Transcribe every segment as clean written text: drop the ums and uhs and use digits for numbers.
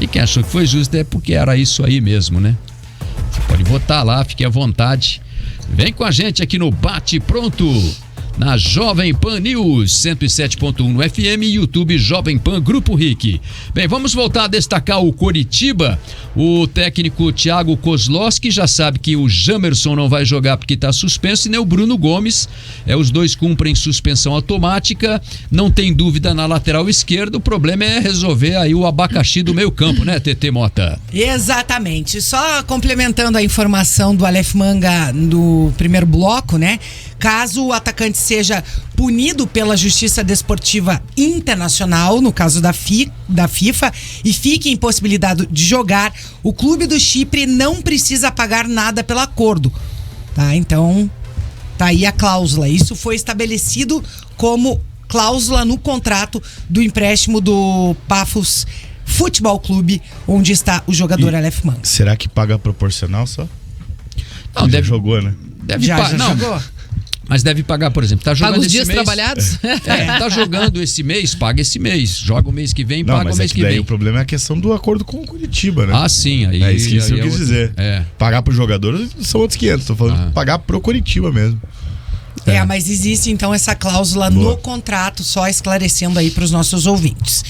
E quem achou que foi justo é porque era isso aí mesmo, né? Você pode votar lá, fique à vontade. Vem com a gente aqui no Bate Pronto, na Jovem Pan News 107.1 no FM e YouTube Jovem Pan Grupo RIC. Bem, vamos voltar a destacar o Coritiba. O técnico Thiago Kozlowski já sabe que o Jamerson não vai jogar porque está suspenso e nem o Bruno Gomes. Os dois cumprem suspensão automática. Não tem dúvida na lateral esquerda. O problema é resolver aí o abacaxi do meio campo, né, TT Mota? Exatamente. Só complementando a informação do Aleph Manga no primeiro bloco, né? Caso o atacante seja punido pela Justiça Desportiva Internacional, no caso da FIFA, e fique impossibilitado de jogar, o clube do Chipre não precisa pagar nada pelo acordo. Tá? Então, tá aí a cláusula. Isso foi estabelecido como cláusula no contrato do empréstimo do Pafos Futebol Clube, onde está o jogador Aleph Manga. Será que paga proporcional só? Não, já jogou, né? Já jogou. Mas deve pagar, por exemplo, tá jogando paga os esse dias mês, trabalhados? Tá jogando esse mês, paga esse mês. Joga o mês que vem, não, paga mas o mês que que daí vem. O problema é a questão do acordo com o Curitiba, né? Ah, sim. Aí, é isso que eu quis dizer. Pagar pro jogador são outros 500. Tô falando de pagar pro Curitiba mesmo. Mas existe então essa cláusula no contrato, só esclarecendo aí para os nossos ouvintes.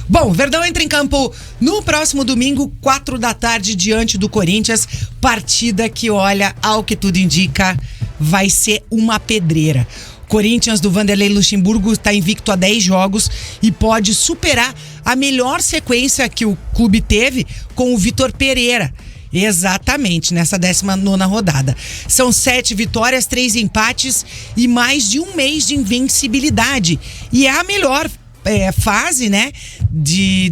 Bom, Verdão entra em campo no próximo domingo, 4 da tarde, diante do Corinthians. Partida que, olha, ao que tudo indica, vai ser uma pedreira. Corinthians do Vanderlei Luxemburgo está invicto a 10 jogos e pode superar a melhor sequência que o clube teve com o Vitor Pereira. Exatamente, nessa 19ª rodada. São 7 vitórias, 3 empates e mais de um mês de invencibilidade. E é a melhor fase, né,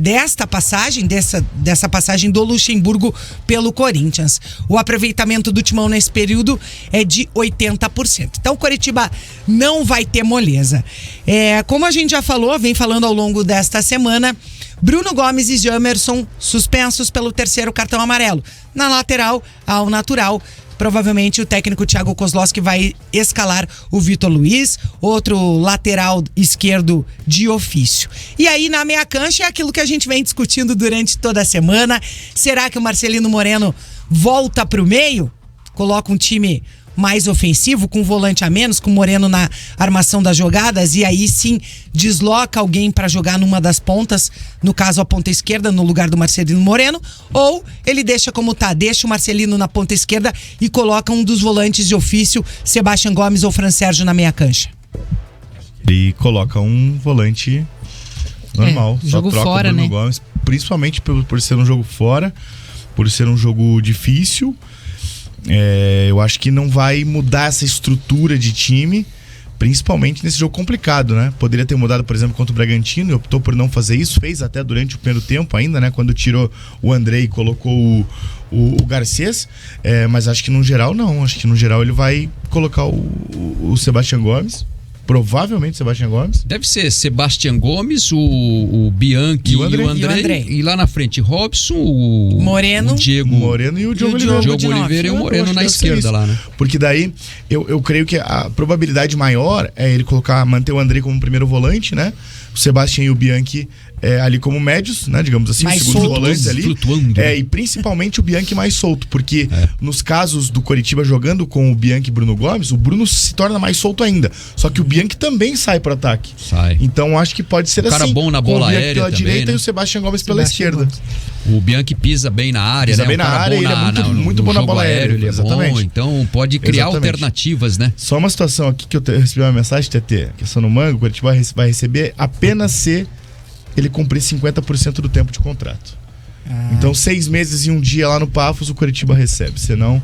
dessa passagem do Luxemburgo pelo Corinthians. O aproveitamento do Timão nesse período é de 80%. Então o Coritiba não vai ter moleza. Como a gente já falou, vem falando ao longo desta semana, Bruno Gomes e Jamerson suspensos pelo 3º cartão amarelo. Na lateral, ao natural, provavelmente o técnico Thiago Kozlowski vai escalar o Vitor Luiz, outro lateral esquerdo de ofício. E aí na meia cancha é aquilo que a gente vem discutindo durante toda a semana. Será que o Marcelino Moreno volta para o meio? Coloca um time mais ofensivo, com um volante a menos, com o Moreno na armação das jogadas, e aí sim desloca alguém para jogar numa das pontas, no caso a ponta esquerda, no lugar do Marcelino Moreno, ou ele deixa como tá, deixa o Marcelino na ponta esquerda e coloca um dos volantes de ofício, Sebastião Gomes ou Fran Sérgio na meia cancha. E coloca um volante normal, só jogo troca fora, o Bruno né? Gomes, principalmente por ser um jogo fora, por ser um jogo difícil. Eu acho que não vai mudar essa estrutura de time, principalmente nesse jogo complicado, né? Poderia ter mudado, por exemplo, contra o Bragantino e optou por não fazer isso, fez até durante o primeiro tempo ainda, né? Quando tirou o André e colocou o Garcês, mas acho que no geral não, acho que no geral ele vai colocar o Sebastião Gomes. Provavelmente Sebastião Gomes. Deve ser Sebastião Gomes, o Bianchi e o André. E lá na frente, Robson, o Moreno, o Diego Moreno e o Diogo Oliveira e o Moreno na esquerda lá, né? Porque daí eu creio que a probabilidade maior é ele manter o André como primeiro volante, né? O Sebastião e o Bianchi ali como médios, né? Digamos assim, mais os segundos volantes ali. Flutuando. E principalmente o Bianchi mais solto, porque nos casos do Coritiba jogando com o Bianchi e Bruno Gomes, o Bruno se torna mais solto ainda. Só que o Bianchi também sai pro ataque. Sai. Então acho que pode ser o cara bom na bola aérea pela também, direita, né? E o Sebastião Gomes pela esquerda. O Bianchi pisa bem na área, pisa né? bem na área, ele é muito bom na bola aérea. Ele é exatamente. Bom, então pode criar alternativas, né? Só uma situação aqui que eu recebi uma mensagem, TT, questão no Mango, o Coritiba vai receber apenas se ele cumprir 50% do tempo de contrato. Então 6 meses e um dia lá no Pafos o Coritiba recebe, senão...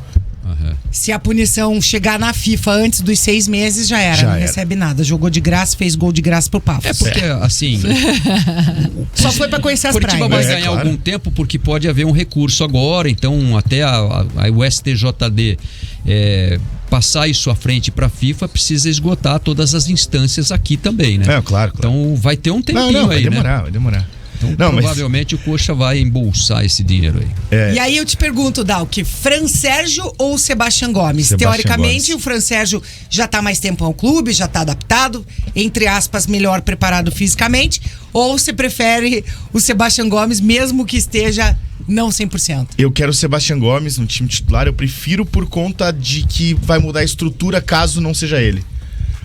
Se a punição chegar na FIFA antes dos 6 meses, já era. Recebe nada. Jogou de graça, fez gol de graça pro Pafos. Porque, assim... Só foi pra conhecer as praias. O Coritiba vai ganhar algum tempo, porque pode haver um recurso agora, então até o STJD passar isso à frente pra FIFA, precisa esgotar todas as instâncias aqui também, né? Claro. Então vai ter um tempinho vai aí, demorar, né? Vai demorar. Então, provavelmente o Coxa vai embolsar esse dinheiro aí. E aí eu te pergunto, Dalk, Fran Sérgio ou Sebastião Gomes? Teoricamente, o Fran Sérgio já tá mais tempo ao clube, já tá adaptado, entre aspas, melhor preparado fisicamente, ou você prefere o Sebastião Gomes, mesmo que esteja não 100%? Eu quero o Sebastião Gomes no time titular, eu prefiro por conta de que vai mudar a estrutura caso não seja ele.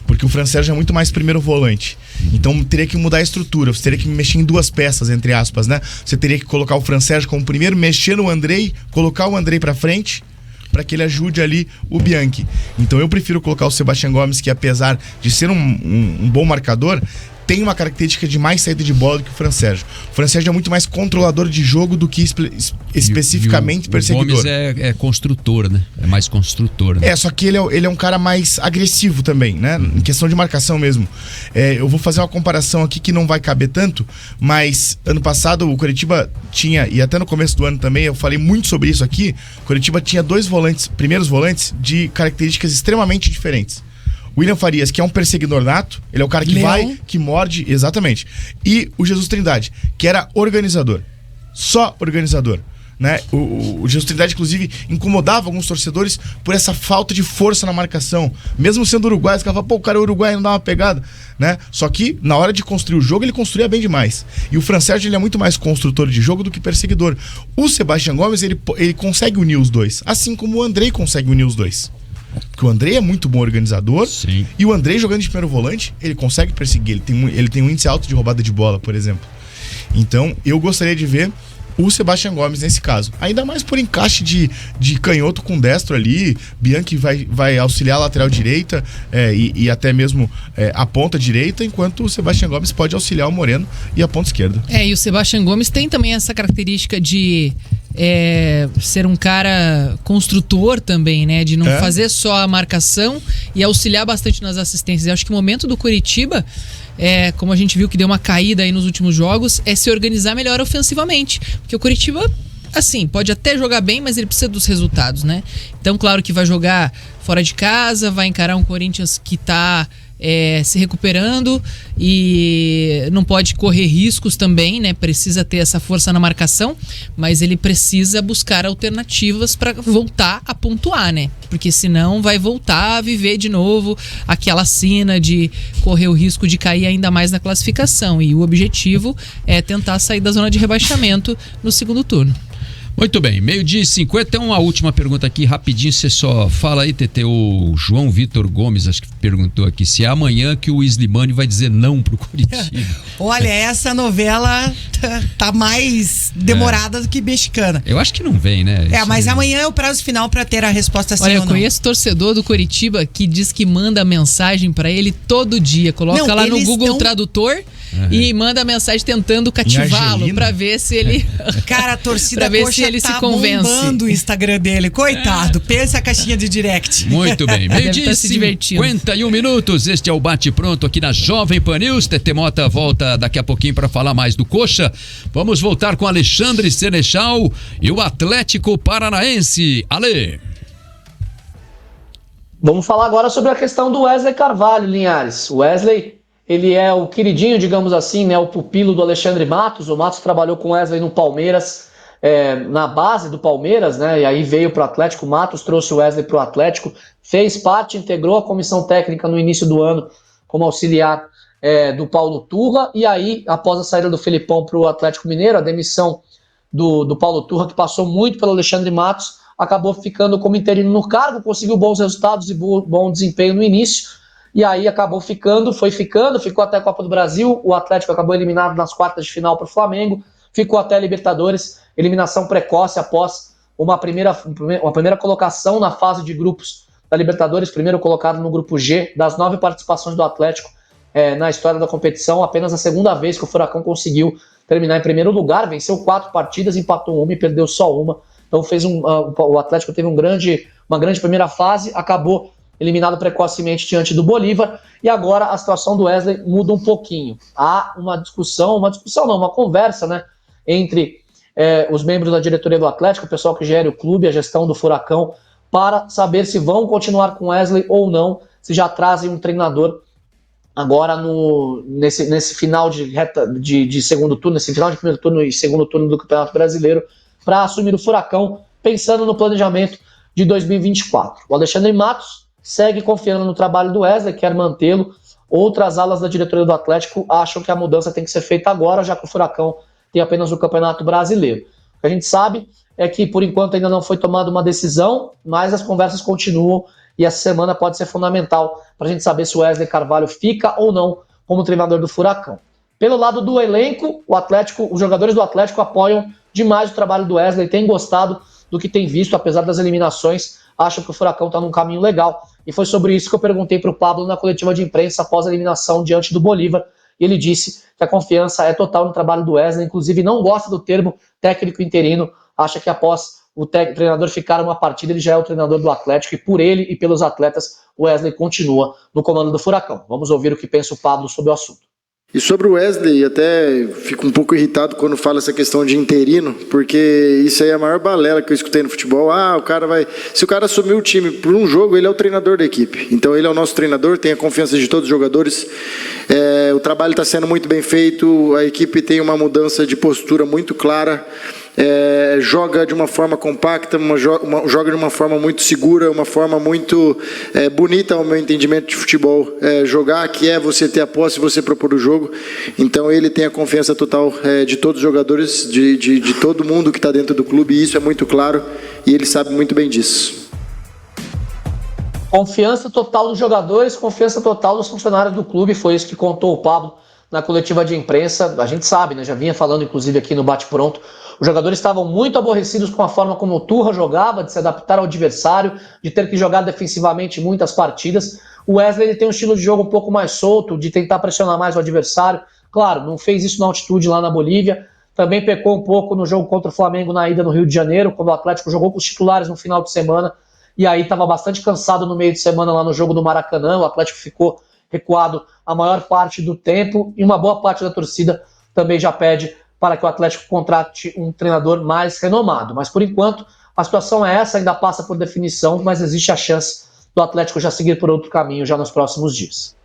Porque o Fran Sérgio é muito mais primeiro volante. Então teria que mudar a estrutura. Você teria que mexer em duas peças, entre aspas, né? Você teria que colocar o Fran Sérgio como primeiro, mexer no Andrei, colocar o Andrei pra frente, para que ele ajude ali o Bianchi. Então eu prefiro colocar o Sebastião Gomes, que apesar de ser um bom marcador, tem uma característica de mais saída de bola do que o Fran Sérgio. O Fran Sérgio é muito mais controlador de jogo do que especificamente perseguidor. O Gomes é construtor, né? É mais construtor, né? Só que ele é um cara mais agressivo também, né? Em questão de marcação mesmo. Eu vou fazer uma comparação aqui que não vai caber tanto, mas ano passado o Coritiba tinha, e até no começo do ano também, eu falei muito sobre isso aqui, o Coritiba tinha dois primeiros volantes de características extremamente diferentes. William Farias, que é um perseguidor nato, ele é o cara que vai, que morde, exatamente. E o Jesus Trindade, que era organizador. Só organizador, né? O Jesus Trindade, inclusive, incomodava alguns torcedores por essa falta de força na marcação. Mesmo sendo uruguaio, os caras falavam, o cara é uruguaio, não dá uma pegada, né? Só que, na hora de construir o jogo, ele construía bem demais. E o Fran Sérgio, ele é muito mais construtor de jogo do que perseguidor. O Sebastião Gomes, ele consegue unir os dois. Assim como o Andrei consegue unir os dois. Porque o Andrei é muito bom organizador. Sim. E o Andrei, jogando de primeiro volante, ele consegue perseguir. Ele tem um índice alto de roubada de bola, por exemplo. Então, eu gostaria de ver o Sebastião Gomes nesse caso. Ainda mais por encaixe de canhoto com destro ali. Bianchi vai auxiliar a lateral direita e até mesmo a ponta direita, enquanto o Sebastião Gomes pode auxiliar o Moreno e a ponta esquerda. E o Sebastião Gomes tem também essa característica de ser um cara construtor também, né? De não fazer só a marcação e auxiliar bastante nas assistências. Eu acho que o momento do Coritiba, como a gente viu que deu uma caída aí nos últimos jogos, é se organizar melhor ofensivamente. Porque o Coritiba, assim, pode até jogar bem, mas ele precisa dos resultados, né? Então, claro que vai jogar fora de casa, vai encarar um Corinthians que tá se recuperando e não pode correr riscos também, né? Precisa ter essa força na marcação, mas ele precisa buscar alternativas para voltar a pontuar, né? Porque senão vai voltar a viver de novo aquela cena de correr o risco de cair ainda mais na classificação, e o objetivo é tentar sair da zona de rebaixamento no segundo turno. Muito bem, 12h50, uma última pergunta aqui, rapidinho, você só fala aí, TT, o João Vitor Gomes, acho que perguntou aqui, se é amanhã que o Slimani vai dizer não pro Coritiba. Olha, essa novela tá mais demorada do que mexicana. Eu acho que não vem, né? Mas amanhã é o prazo final para ter a resposta sim ou não. Olha, eu conheço torcedor do Coritiba que diz que manda mensagem para ele todo dia, coloca lá no Google Tradutor e manda mensagem tentando cativá-lo para ver se ele... Cara, a torcida Coxa ele tá se convence. Bombando o Instagram dele. Coitado, pensa a caixinha de direct. Muito bem, 12h51 minutos. Este é o Bate Pronto aqui na Jovem Pan News. TT Mota volta daqui a pouquinho para falar mais do Coxa. Vamos voltar com Alexandre Senechal e o Atlético Paranaense. Ale! Vamos falar agora sobre a questão do Wesley Carvalho, Linhares. O Wesley, ele é o queridinho, digamos assim, né, o pupilo do Alexandre Matos. O Matos trabalhou com o Wesley no Palmeiras, na base do Palmeiras, né, e aí veio para o Atlético. Matos trouxe o Wesley para o Atlético, fez parte, integrou a comissão técnica no início do ano como auxiliar do Paulo Turra, e aí, após a saída do Felipão para o Atlético Mineiro, a demissão do Paulo Turra, que passou muito pelo Alexandre Matos, acabou ficando como interino no cargo, conseguiu bons resultados e bom desempenho no início, e aí acabou ficou até a Copa do Brasil. O Atlético acabou eliminado nas quartas de final para o Flamengo, ficou até a Libertadores, eliminação precoce após uma primeira colocação na fase de grupos da Libertadores, primeiro colocado no grupo G. Das 9 participações do Atlético na história da competição, apenas a segunda vez que o Furacão conseguiu terminar em primeiro lugar, venceu 4 partidas, empatou uma e perdeu só uma. Então o Atlético teve uma grande primeira fase, acabou eliminado precocemente diante do Bolívar, e agora a situação do Wesley muda um pouquinho. Há uma conversa, né, entre os membros da diretoria do Atlético, o pessoal que gere o clube, a gestão do Furacão, para saber se vão continuar com Wesley ou não, se já trazem um treinador agora nesse final de segundo turno, nesse final de primeiro turno e segundo turno do Campeonato Brasileiro, para assumir o Furacão, pensando no planejamento de 2024. O Alexandre Matos segue confiando no trabalho do Wesley, quer mantê-lo. Outras alas da diretoria do Atlético acham que a mudança tem que ser feita agora, já que o Furacão tem apenas o Campeonato Brasileiro. O que a gente sabe é que, por enquanto, ainda não foi tomada uma decisão, mas as conversas continuam e essa semana pode ser fundamental para a gente saber se o Wesley Carvalho fica ou não como treinador do Furacão. Pelo lado do elenco, os jogadores do Atlético apoiam demais o trabalho do Wesley, têm gostado do que tem visto, apesar das eliminações, acham que o Furacão está num caminho legal. E foi sobre isso que eu perguntei para o Pablo na coletiva de imprensa após a eliminação diante do Bolívar. E ele disse que a confiança é total no trabalho do Wesley, inclusive não gosta do termo técnico interino, acha que após o treinador ficar uma partida, ele já é o treinador do Atlético, e por ele e pelos atletas, o Wesley continua no comando do Furacão. Vamos ouvir o que pensa o Pablo sobre o assunto. E sobre o Wesley, até fico um pouco irritado quando fala essa questão de interino, porque isso aí é a maior balela que eu escutei no futebol. Se o cara assumiu o time por um jogo, ele é o treinador da equipe. Então ele é o nosso treinador, tem a confiança de todos os jogadores. O trabalho está sendo muito bem feito, a equipe tem uma mudança de postura muito clara. Joga de uma forma compacta, joga de uma forma muito segura, uma forma muito bonita ao meu entendimento de futebol. Jogar que é você ter a posse e você propor o jogo. Então ele tem a confiança total de todos os jogadores, de todo mundo que está dentro do clube, e isso é muito claro e ele sabe muito bem disso. Confiança total dos jogadores, confiança total dos funcionários do clube, foi isso que contou o Pablo na coletiva de imprensa. A gente sabe, né? Já vinha falando inclusive aqui no Bate Pronto. Os jogadores estavam muito aborrecidos com a forma como o Turra jogava, de se adaptar ao adversário, de ter que jogar defensivamente muitas partidas. O Wesley ele tem um estilo de jogo um pouco mais solto, de tentar pressionar mais o adversário. Claro, não fez isso na altitude lá na Bolívia. Também pecou um pouco no jogo contra o Flamengo na ida no Rio de Janeiro, quando o Atlético jogou com os titulares no final de semana. E aí estava bastante cansado no meio de semana lá no jogo do Maracanã. O Atlético ficou recuado a maior parte do tempo e uma boa parte da torcida também já pede para que o Atlético contrate um treinador mais renomado. Mas, por enquanto, a situação é essa, ainda passa por definição, mas existe a chance do Atlético já seguir por outro caminho já nos próximos dias.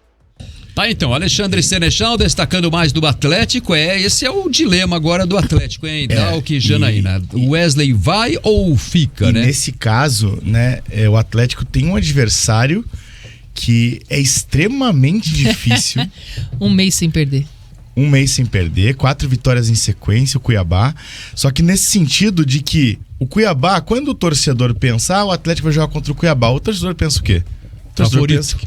Tá, então, Alexandre Senechal destacando mais do Atlético, esse é o dilema agora do Atlético, hein? Dalk e Janaína, o Wesley vai ou fica, né? Nesse caso, né, o Atlético tem um adversário que é extremamente difícil. Um mês sem perder. 4 vitórias em sequência, o Cuiabá. Só que nesse sentido de que o Cuiabá, quando o torcedor pensa, o Atlético vai jogar contra o Cuiabá, o torcedor pensa o quê?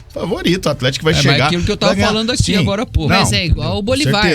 Favorito, o Atlético vai chegar. Mas aquilo que eu tava falando aqui agora há pouco. Mas é igual o Bolívar.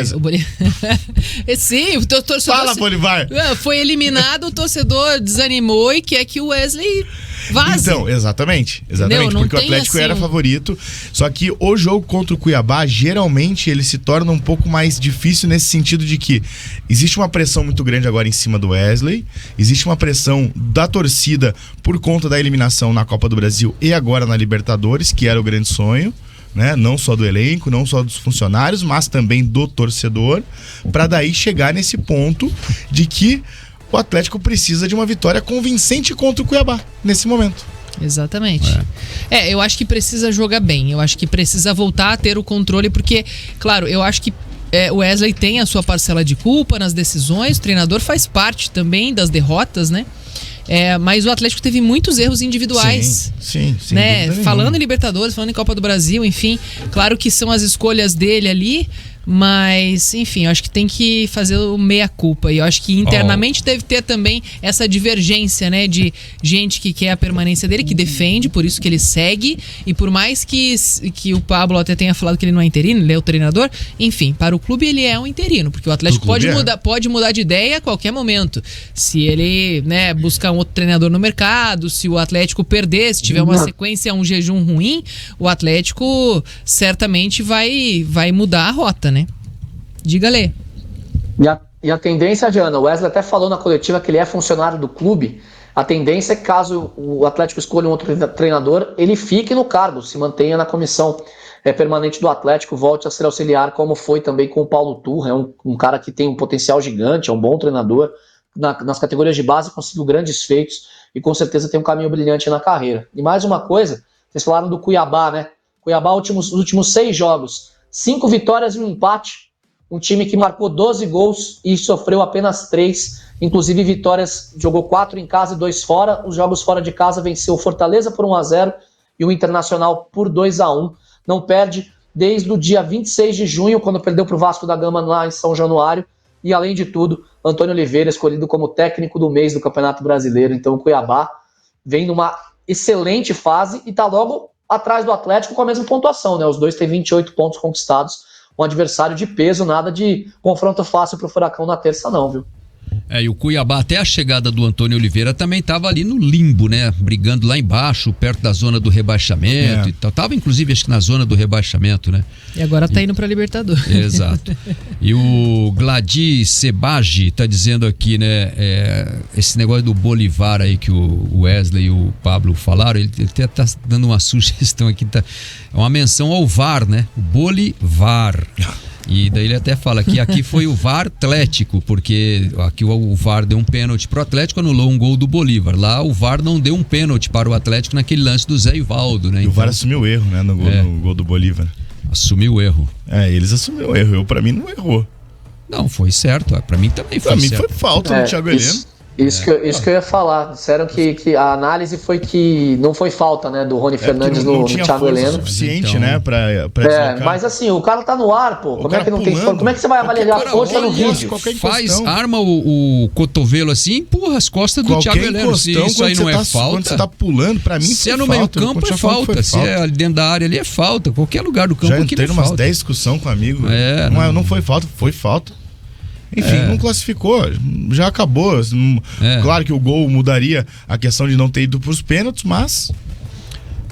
Sim, o torcedor. Fala, Bolívar! Foi eliminado, o torcedor desanimou e quer que o Wesley vaze. Então, exatamente, porque o Atlético era favorito. Só que o jogo contra o Cuiabá, geralmente, ele se torna um pouco mais difícil nesse sentido de que existe uma pressão muito grande agora em cima do Wesley, existe uma pressão da torcida por conta da eliminação na Copa do Brasil e agora na Libertadores, que era o grande sonho, né? Não só do elenco, não só dos funcionários, mas também do torcedor, para daí chegar nesse ponto de que o Atlético precisa de uma vitória convincente contra o Cuiabá, nesse momento. Exatamente. Eu acho que precisa jogar bem, eu acho que precisa voltar a ter o controle, porque, claro, eu acho que o Wesley tem a sua parcela de culpa nas decisões, o treinador faz parte também das derrotas, né? Mas o Atlético teve muitos erros individuais. Sim, né? Falando em Libertadores, falando em Copa do Brasil, enfim, claro que são as escolhas dele ali, mas, enfim, eu acho que tem que fazer o meia-culpa. E eu acho que internamente deve ter também essa divergência, né? De gente que quer a permanência dele, que defende, por isso que ele segue. E por mais que o Pablo até tenha falado que ele não é interino, ele é o treinador, enfim, para o clube ele é um interino, porque o Atlético pode mudar de ideia a qualquer momento. Se ele, né, buscar um outro treinador no mercado, se o Atlético perder, se tiver uma sequência, um jejum ruim, o Atlético certamente vai mudar a rota, né? Diga, Lê. E a tendência, Diana, o Wesley até falou na coletiva que ele é funcionário do clube. A tendência é que, caso o Atlético escolha um outro treinador, ele fique no cargo, se mantenha na comissão permanente do Atlético, volte a ser auxiliar, como foi também com o Paulo Turra. É um cara que tem um potencial gigante, é um bom treinador. Nas categorias de base conseguiu grandes feitos e com certeza tem um caminho brilhante na carreira. E mais uma coisa, vocês falaram do Cuiabá, né? Cuiabá, os últimos 6 jogos, 5 vitórias e um empate. Um time que marcou 12 gols e sofreu apenas 3. Inclusive vitórias, jogou 4 em casa e 2 fora. Os jogos fora de casa venceu o Fortaleza por 1-0 e o Internacional por 2-1. Não perde desde o dia 26 de junho, quando perdeu para o Vasco da Gama lá em São Januário. E além de tudo, Antônio Oliveira escolhido como técnico do mês do Campeonato Brasileiro. Então o Cuiabá vem numa excelente fase e está logo atrás do Atlético com a mesma pontuação, né? Os dois têm 28 pontos conquistados, um adversário de peso, nada de confronto fácil pro Furacão na terça não, viu? E o Cuiabá, até a chegada do Antônio Oliveira, também estava ali no limbo, né? Brigando lá embaixo, perto da zona do rebaixamento e tal. Tava, inclusive, acho que na zona do rebaixamento, né? E agora tá indo pra Libertadores. Exato. E o Gladi Sebagi tá dizendo aqui, né? Esse negócio do Bolivar aí que o Wesley e o Pablo falaram, ele até tá dando uma sugestão aqui, é uma menção ao VAR, né? O Bolivar. E daí ele até fala que aqui foi o VAR Atlético, porque aqui o VAR deu um pênalti pro Atlético, anulou um gol do Bolívar. Lá o VAR não deu um pênalti para o Atlético naquele lance do Zé Ivaldo, né? E o VAR assumiu o erro, né, no gol do Bolívar. Assumiu o erro. Eles assumiram o erro. Pra mim não errou. Não, foi certo. Pra mim também foi certo. Pra mim foi falta no Thiago Heleno. Isso que eu ia falar. Disseram que a análise foi que não foi falta, né, do Rony Fernandes no Thiago Heleno. Suficiente, então, né, pra mas assim, o cara tá no ar, pô. Como é que não tem força? Como é que você vai avaliar a força no vídeo? Arma o cotovelo assim, empurra as costas do Thiago Heleno. Se isso aí não é falta. Quando você tá pulando, pra mim se é no meio campo é falta. Se é dentro da área ali é falta. Qualquer lugar do campo já aqui não é falta. Já entrei umas 10 discussões com um amigo. Não foi falta, foi falta. Enfim, não classificou, já acabou. Claro que o gol mudaria a questão de não ter ido pros pênaltis, mas